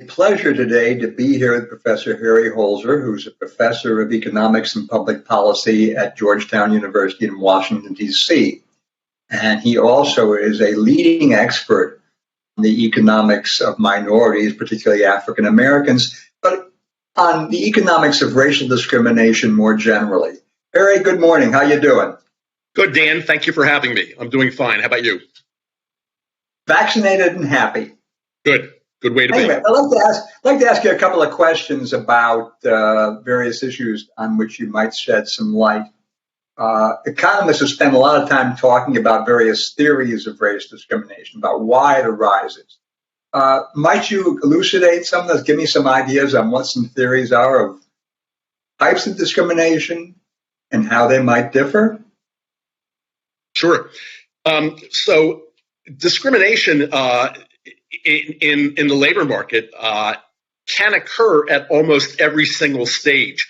pleasure today to be here with Professor Harry Holzer, who's a professor of economics and public policy at Georgetown University in Washington, D.C. And he also is a leading expert on the economics of minorities, particularly African Americans, but on the economics of racial discrimination more generally. Harry, good morning. How you doing? Good, Dan. Thank you for having me. I'm doing fine. How about you? Vaccinated and happy. Good. Good way to Anyway, be. I'd like to ask you a couple of questions about various issues on which you might shed some light. Economists have spent a lot of time talking about various theories of race discrimination, about why it arises. Might you elucidate some of those? Give me some ideas on what some theories are of types of discrimination and how they might differ? Sure. So discrimination in the labor market can occur at almost every single stage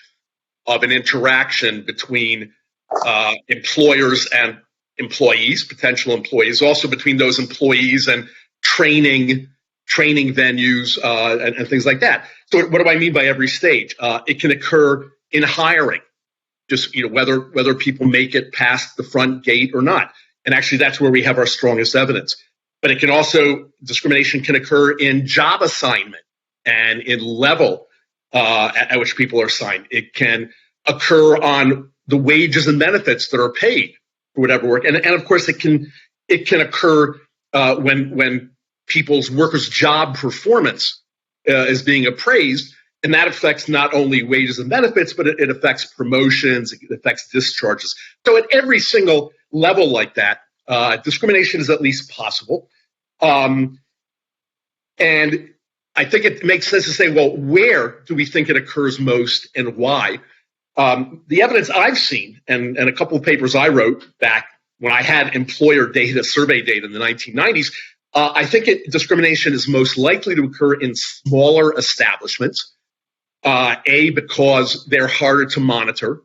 of an interaction between employers and employees, potential employees, also between those employees and training venues and things like that. So what do I mean by every stage? It can occur in hiring, just whether people make it past the front gate or not. And actually, that's where we have our strongest evidence. But it can also, discrimination can occur in job assignment and in level at which people are assigned. It can occur on the wages and benefits that are paid for whatever work. And of course, it can occur when people's workers' job performance is being appraised. And that affects not only wages and benefits, but it affects promotions, it affects discharges. So at every single level like that, discrimination is at least possible. And I think it makes sense to say, well, where do we think it occurs most and why? The evidence I've seen, and a couple of papers I wrote back when I had employer data, survey data in the 1990s, I think discrimination is most likely to occur in smaller establishments, because they're harder to monitor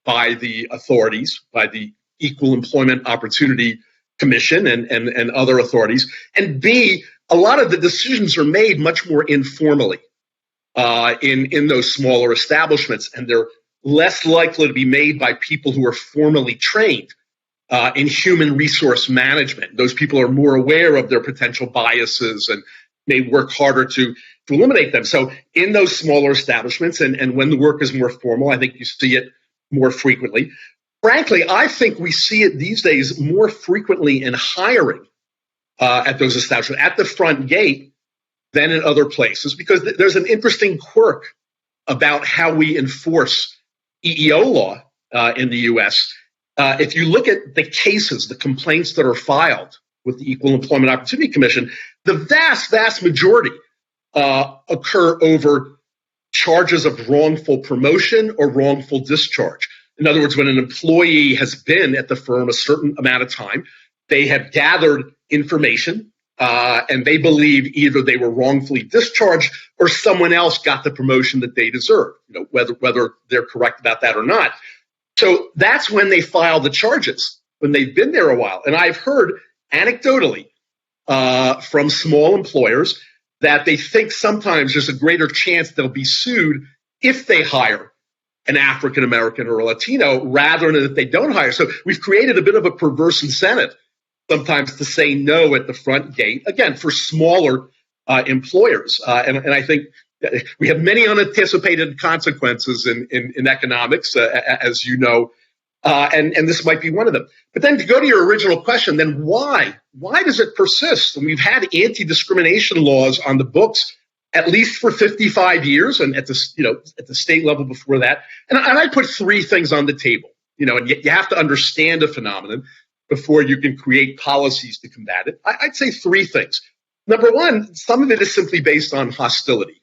by the authorities, by the Equal Employment Opportunity Commission and other authorities, and B, a lot of the decisions are made much more informally in those smaller establishments, and they're less likely to be made by people who are formally trained in human resource management. Those people are more aware of their potential biases and may work harder to eliminate them. So in those smaller establishments, and when the work is more formal, I think you see it more frequently. Frankly, I think we see it these days more frequently in hiring at those establishments, at the front gate, than in other places, because there's an interesting quirk about how we enforce EEO law in the U.S. If you look at the cases, the complaints that are filed with the Equal Employment Opportunity Commission, the vast majority occur over charges of wrongful promotion or wrongful discharge. In other words, when an employee has been at the firm a certain amount of time, they have gathered information and they believe either they were wrongfully discharged or someone else got the promotion that they deserve, whether they're correct about that or not. So that's when they file the charges, when they've been there a while. And I've heard anecdotally from small employers that they think sometimes there's a greater chance they'll be sued if they hire an African American or a Latino rather than if they don't hire. So we've created a bit of a perverse incentive sometimes to say no at the front gate, again, for smaller employers. And I think we have many unanticipated consequences in economics, as you know, and this might be one of them. But then to go to your original question, then why? Why does it persist? And we've had anti-discrimination laws on the books at least for 55 years, and at the state level before that. And I put three things on the table. And you have to understand a phenomenon before you can create policies to combat it. I'd say three things. Number one, some of it is simply based on hostility.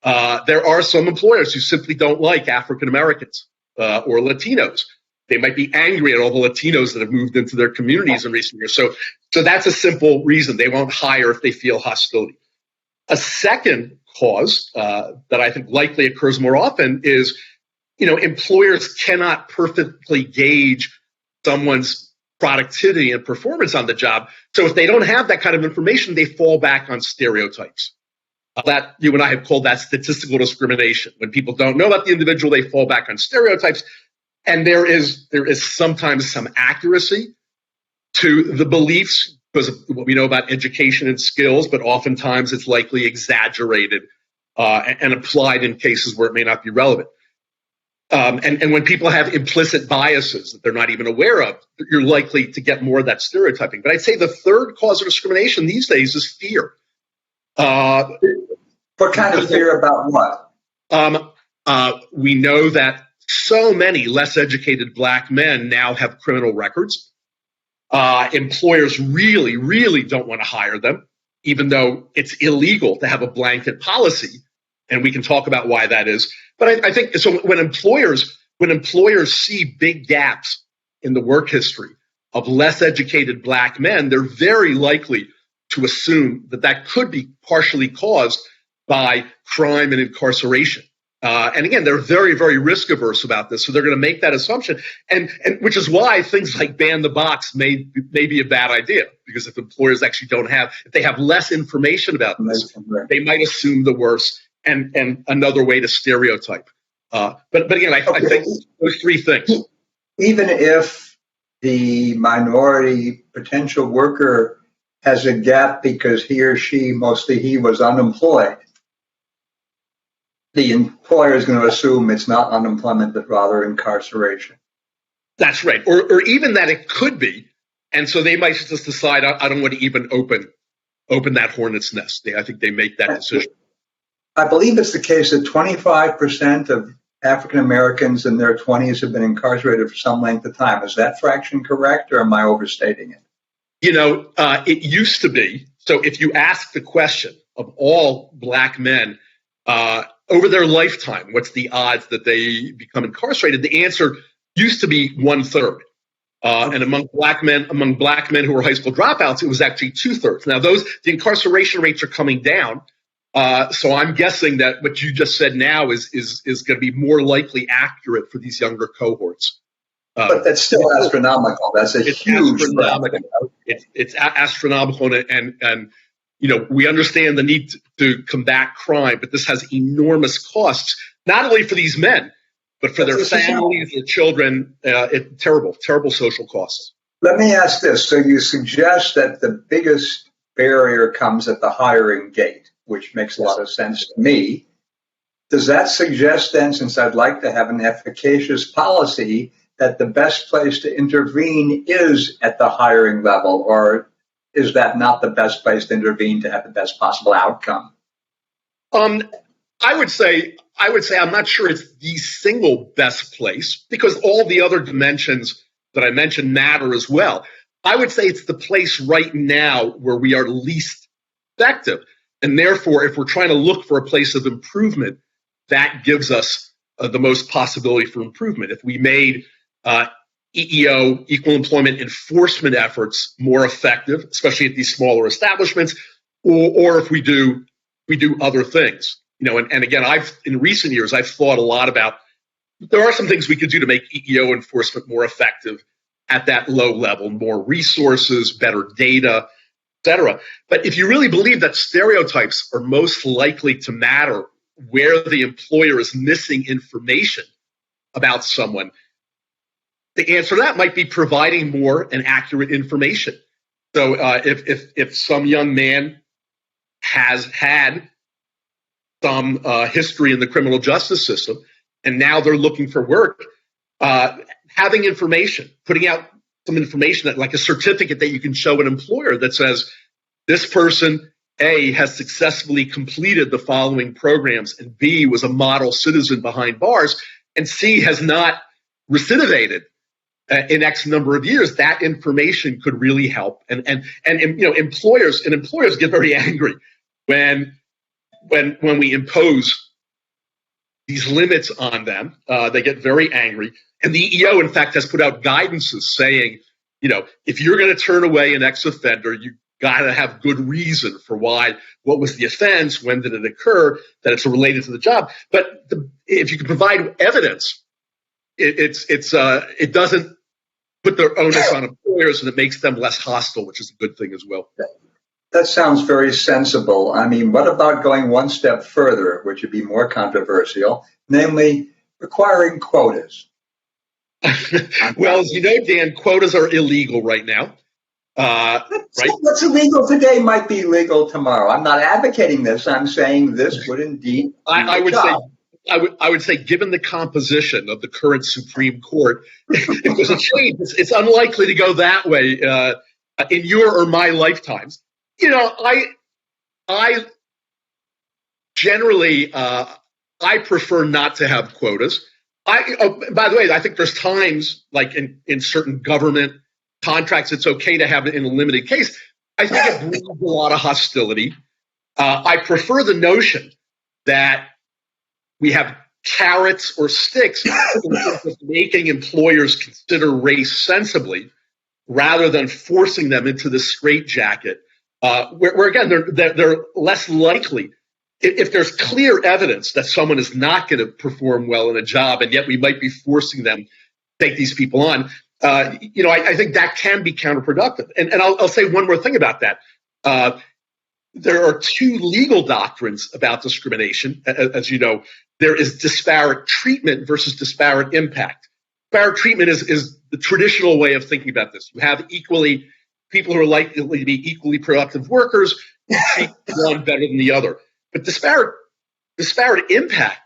There are some employers who simply don't like African Americans or Latinos. They might be angry at all the Latinos that have moved into their communities in recent years. So that's a simple reason. They won't hire if they feel hostility. A second cause that I think likely occurs more often is, employers cannot perfectly gauge someone's productivity and performance on the job. So if they don't have that kind of information, they fall back on stereotypes. That you and I have called that statistical discrimination. When people don't know about the individual, they fall back on stereotypes. And there is sometimes some accuracy to the beliefs because of what we know about education and skills, but oftentimes it's likely exaggerated and applied in cases where it may not be relevant. And when people have implicit biases that they're not even aware of, you're likely to get more of that stereotyping. But I'd say the third cause of discrimination these days is fear. What kind of fear about what? We know that so many less educated black men now have criminal records. Employers really, really don't want to hire them, even though it's illegal to have a blanket policy. And we can talk about why that is. But I think so when employers see big gaps in the work history of less educated black men, they're very likely to assume that could be partially caused by crime and incarceration. And again, they're very, very risk averse about this, so they're going to make that assumption, and which is why things like ban the box may be a bad idea, because if employers actually if they have less information about this, they might assume the worst, and another way to stereotype. But again, I think those three things. Even if the minority potential worker has a gap because he or she, mostly he, was unemployed, the employer is going to assume it's not unemployment, but rather incarceration. That's right. Or even that it could be. And so they might just decide, I don't want to even open that hornet's nest. I think they make that decision. I believe it's the case that 25% of African Americans in their 20s have been incarcerated for some length of time. Is that fraction correct, or am I overstating it? It used to be. So if you ask the question of all black men over their lifetime, what's the odds that they become incarcerated? The answer used to be 1/3. And among black men who were high school dropouts, it was actually 2/3. Now, the incarceration rates are coming down. So I'm guessing that what you just said now is going to be more likely accurate for these younger cohorts. But that's still astronomical. That's a huge astronomical. It's astronomical, and we understand the need to combat crime, but this has enormous costs, not only for these men, but for their families, their children. Terrible social costs. Let me ask this. So you suggest that the biggest barrier comes at the hiring gate, which makes a lot of sense to me. Does that suggest then, since I'd like to have an efficacious policy, that the best place to intervene is at the hiring level, or is that not the best place to intervene to have the best possible outcome? I would say I'm not sure it's the single best place, because all the other dimensions that I mentioned matter as well. I would say it's the place right now where we are least effective. And therefore, if we're trying to look for a place of improvement, that gives us the most possibility for improvement. If we made EEO, equal employment enforcement efforts, more effective, especially at these smaller establishments, or if we do other things. And again, in recent years, I've thought a lot about, there are some things we could do to make EEO enforcement more effective at that low level, more resources, better data, etc. But if you really believe that stereotypes are most likely to matter where the employer is missing information about someone, the answer to that might be providing more and accurate information. So if some young man has had some history in the criminal justice system, and now they're looking for work, having information, putting out some information, that, like a certificate that you can show an employer that says, this person, A, has successfully completed the following programs, and B, was a model citizen behind bars, and C, has not recidivated in X number of years. That information could really help. And employers get very angry when we impose these limits on them. They get very angry. And the EEO, in fact, has put out guidances saying, if you're going to turn away an ex-offender, you got to have good reason for why. What was the offense? When did it occur? That it's related to the job. But if you can provide evidence, it doesn't put the onus on employers, and it makes them less hostile, which is a good thing as well. That sounds very sensible. I mean, what about going one step further, which would be more controversial, namely requiring quotas? Well, as you know, Dan, quotas are illegal right now. Right? What's illegal today might be legal tomorrow. I'm not advocating this. I'm saying this would indeed. I would say, I would say, given the composition of the current Supreme Court, if there's a change, it's unlikely to go that way in your or my lifetimes. I generally I prefer not to have quotas. By the way, I think there's times like in certain government contracts, it's okay to have it in a limited case. I think it brings a lot of hostility. I prefer the notion that we have carrots or sticks in terms of making employers consider race sensibly rather than forcing them into the straitjacket, where again, they're less likely. If there's clear evidence that someone is not going to perform well in a job, and yet we might be forcing them to take these people on, I think that can be counterproductive. And I'll say one more thing about that. There are two legal doctrines about discrimination. As you know, there is disparate treatment versus disparate impact. Disparate treatment is the traditional way of thinking about this. You have people who are likely to be equally productive workers, you treat one better than the other. But disparate impact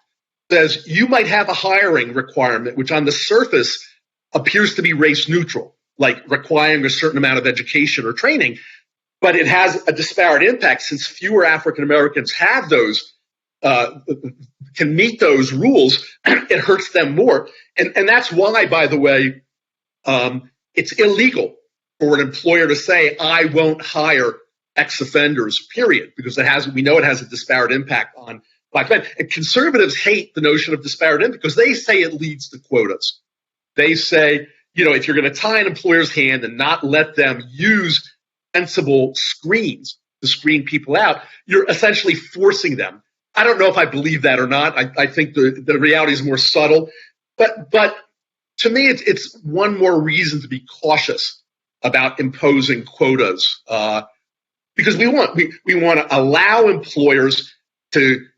says you might have a hiring requirement which on the surface appears to be race neutral, like requiring a certain amount of education or training, but it has a disparate impact since fewer African Americans have those, can meet those rules, it hurts them more. And that's why, by the way, it's illegal for an employer to say, I won't hire ex-offenders, period, because we know it has a disparate impact on black men. And conservatives hate the notion of disparate impact because they say it leads to quotas. They say, if you're going to tie an employer's hand and not let them use sensible screens to screen people out, you're essentially forcing them. I don't know if I believe that or not. I think the reality is more subtle. But to me, it's one more reason to be cautious about imposing quotas. Because we want to allow employers to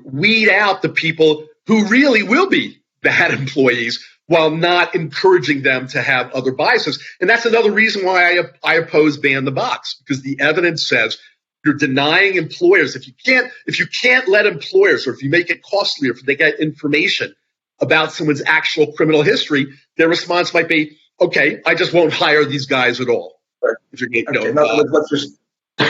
weed out the people who really will be bad employees while not encouraging them to have other biases. And that's another reason why I oppose ban the box, because the evidence says you're denying employers. If you can't let employers, or if you make it costlier if they get information about someone's actual criminal history, their response might be, okay, I just won't hire these guys at all. Right. What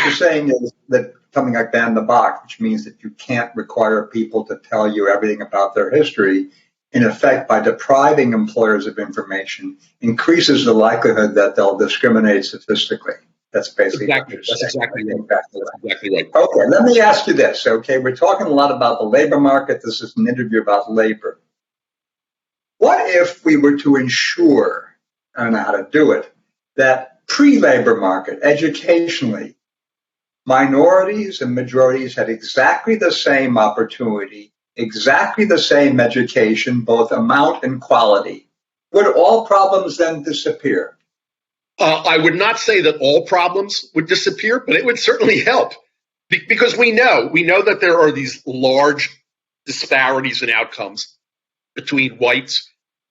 you're saying is that something like ban the box, which means that you can't require people to tell you everything about their history, in effect, by depriving employers of information, increases the likelihood that they'll discriminate statistically. That's basically exactly right. Okay, let me ask you this. Okay, we're talking a lot about the labor market. This is an interview about labor. What if we were to ensure, I don't know how to do it, that pre-labor market, educationally, minorities and majorities had exactly the same opportunity, exactly the same education, both amount and quality? Would all problems then disappear? I would not say that all problems would disappear, but it would certainly help, because we know that there are these large disparities in outcomes between whites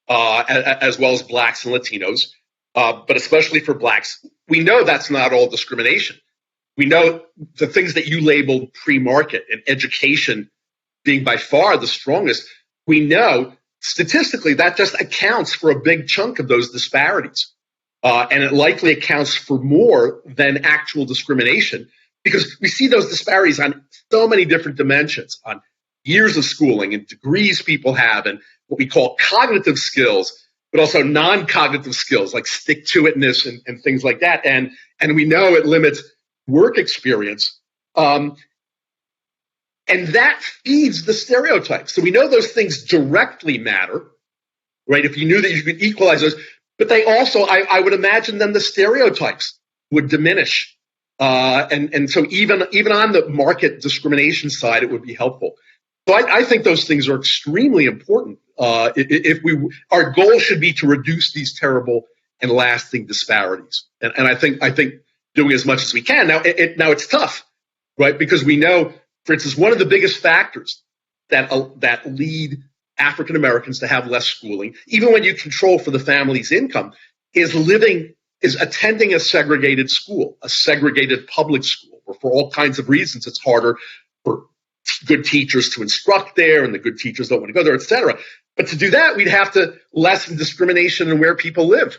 as well as blacks and Latinos, but especially for blacks. We know that's not all discrimination. We know the things that you labeled pre-market and education being by far the strongest. We know statistically that just accounts for a big chunk of those disparities. And it likely accounts for more than actual discrimination, because we see those disparities on so many different dimensions, on years of schooling and degrees people have, and what we call cognitive skills, but also non-cognitive skills like stick-to-itness and things like that. And we know it limits work experience. And that feeds the stereotypes. So we know those things directly matter, right? If you knew that you could equalize those, but they also, I would imagine then the stereotypes would diminish. And so even on the market discrimination side, it would be helpful. So I think those things are extremely important. Our goal should be to reduce these terrible and lasting disparities. And I think doing as much as we can. Now, now it's tough, right? Because we know, for instance, one of the biggest factors that lead African Americans to have less schooling, even when you control for the family's income, is attending a segregated school, a segregated public school, where for all kinds of reasons it's harder for good teachers to instruct there, and the good teachers don't want to go there, et cetera. But to do that, we'd have to lessen discrimination in where people live,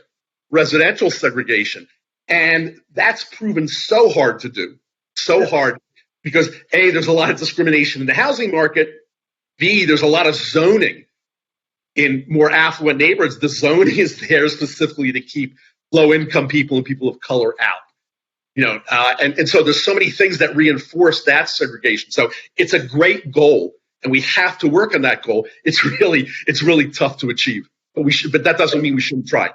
residential segregation. And that's proven so hard to do, so hard, because A, there's a lot of discrimination in the housing market. B, there's a lot of zoning in more affluent neighborhoods. The zoning is there specifically to keep low-income people and people of color out. And so there's so many things that reinforce that segregation. So it's a great goal, and we have to work on that goal. It's really tough to achieve, but that doesn't mean we shouldn't try.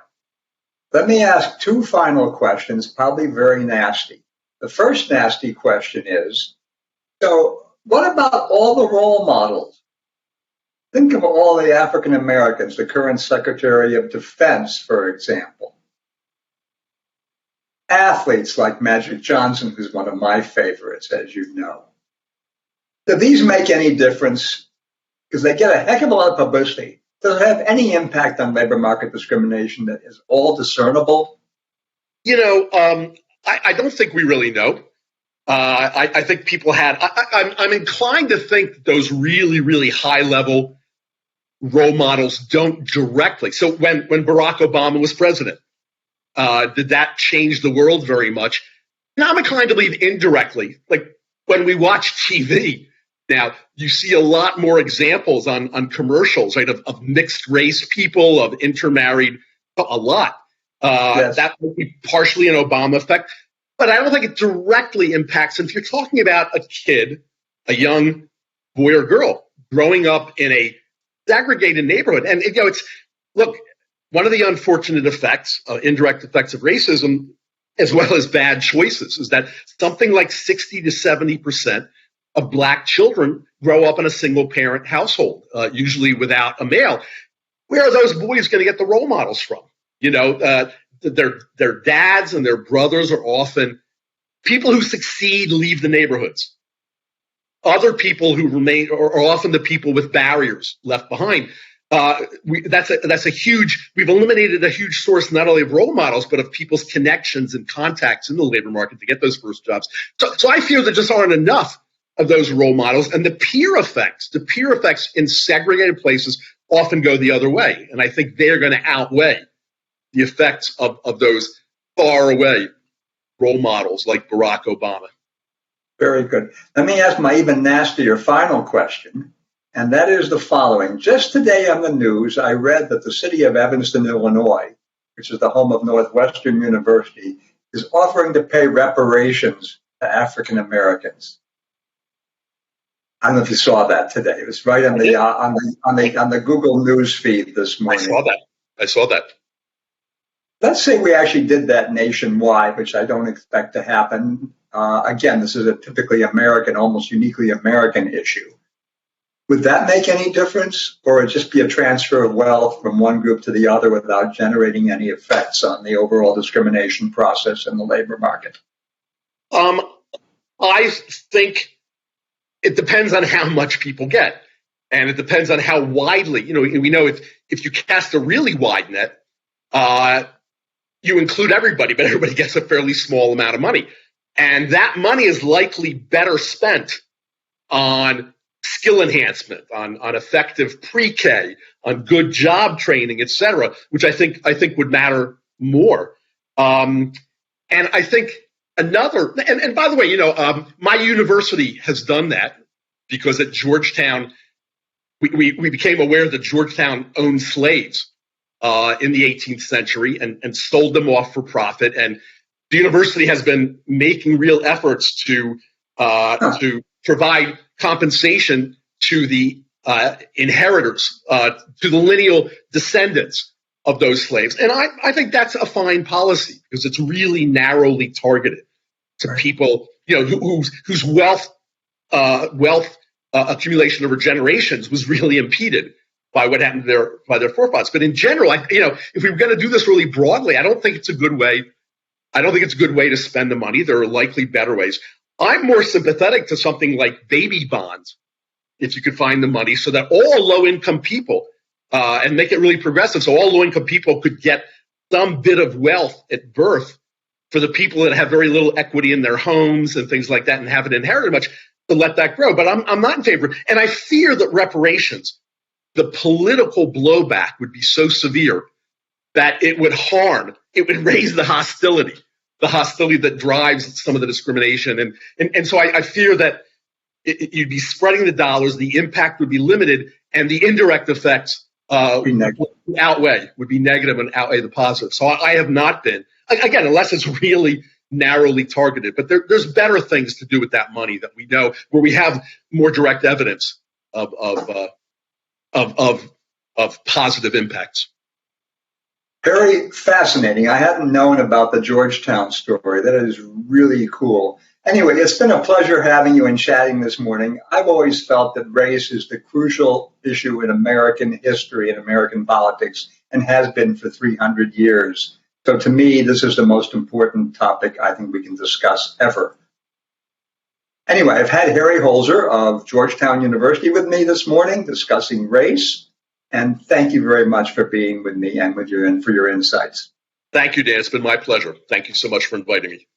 Let me ask two final questions, probably very nasty. The first nasty question is, so what about all the role models? Think of all the African Americans, the current Secretary of Defense, for example. Athletes like Magic Johnson, who's one of my favorites, as you know. Do these make any difference? Because they get a heck of a lot of publicity. Does it have any impact on labor market discrimination that is all discernible? I don't think we really know. I think people I'm inclined to think that those really, really high-level role models don't directly. So when Barack Obama was president, did that change the world very much? Now, I'm inclined to believe indirectly. Like when we watch TV, now you see a lot more examples on commercials, right, of mixed race people, of intermarried, a lot. Yes. That would be partially an Obama effect, but I don't think it directly impacts. And if you're talking about a kid, a young boy or girl growing up in a segregated neighborhood, and look, one of the unfortunate effects, indirect effects of racism, as well as bad choices, is that something like 60 to 70% of Black children grow up in a single-parent household, usually without a male. Where are those boys going to get the role models from? Their dads and their brothers are often people who succeed, leave the neighborhoods. Other people who remain are often the people with barriers left behind. That's a huge. We've eliminated a huge source not only of role models but of people's connections and contacts in the labor market to get those first jobs. So I feel there just aren't enough of those role models, and the peer effects in segregated places often go the other way, and I think they're going to outweigh the effects of those far away role models like Barack Obama. Very good. Let me ask my even nastier final question, and that is the following. Just today on the news, I read that the city of Evanston, Illinois, which is the home of Northwestern University, is offering to pay reparations to African Americans. I don't know if you saw that today. It was right on the Google News feed this morning. I saw that. Let's say we actually did that nationwide, which I don't expect to happen. Again, this is a typically American, almost uniquely American issue. Would that make any difference, or would it just be a transfer of wealth from one group to the other without generating any effects on the overall discrimination process in the labor market? I think it depends on how much people get, and it depends on how widely. We know if you cast a really wide net, you include everybody, but everybody gets a fairly small amount of money. And that money is likely better spent on skill enhancement, on effective pre-K, on good job training, et cetera, which I think would matter more. And I think another, and by the way, my university has done that because at Georgetown, we became aware that Georgetown owned slaves in the 18th century and sold them off for profit. And the university has been making real efforts to provide compensation to the inheritors, to the lineal descendants of those slaves. And I think that's a fine policy because it's really narrowly targeted to people, whose wealth accumulation over generations was really impeded by what happened by their forefathers. But in general, if we were going to do this really broadly, I don't think it's a good way I don't think it's a good way to spend the money. There are likely better ways. I'm more sympathetic to something like baby bonds, if you could find the money, so that all low-income people, and make it really progressive, so all low-income people could get some bit of wealth at birth for the people that have very little equity in their homes and things like that and haven't inherited much, to let that grow. But I'm not in favor. And I fear that reparations, the political blowback would be so severe that it would harm, it would raise the hostility that drives some of the discrimination. And so I fear that you'd be spreading the dollars, the impact would be limited, and the indirect effects would be negative and outweigh the positive. So I have not been, again, unless it's really narrowly targeted, but there's better things to do with that money that we know, where we have more direct evidence of positive impacts. Very fascinating. I hadn't known about the Georgetown story. That is really cool. Anyway, it's been a pleasure having you and chatting this morning. I've always felt that race is the crucial issue in American history and American politics, and has been for 300 years. So to me, this is the most important topic I think we can discuss ever. Anyway, I've had Harry Holzer of Georgetown University with me this morning discussing race. And thank you very much for being with me and for your insights. Thank you, Dan. It's been my pleasure. Thank you so much for inviting me.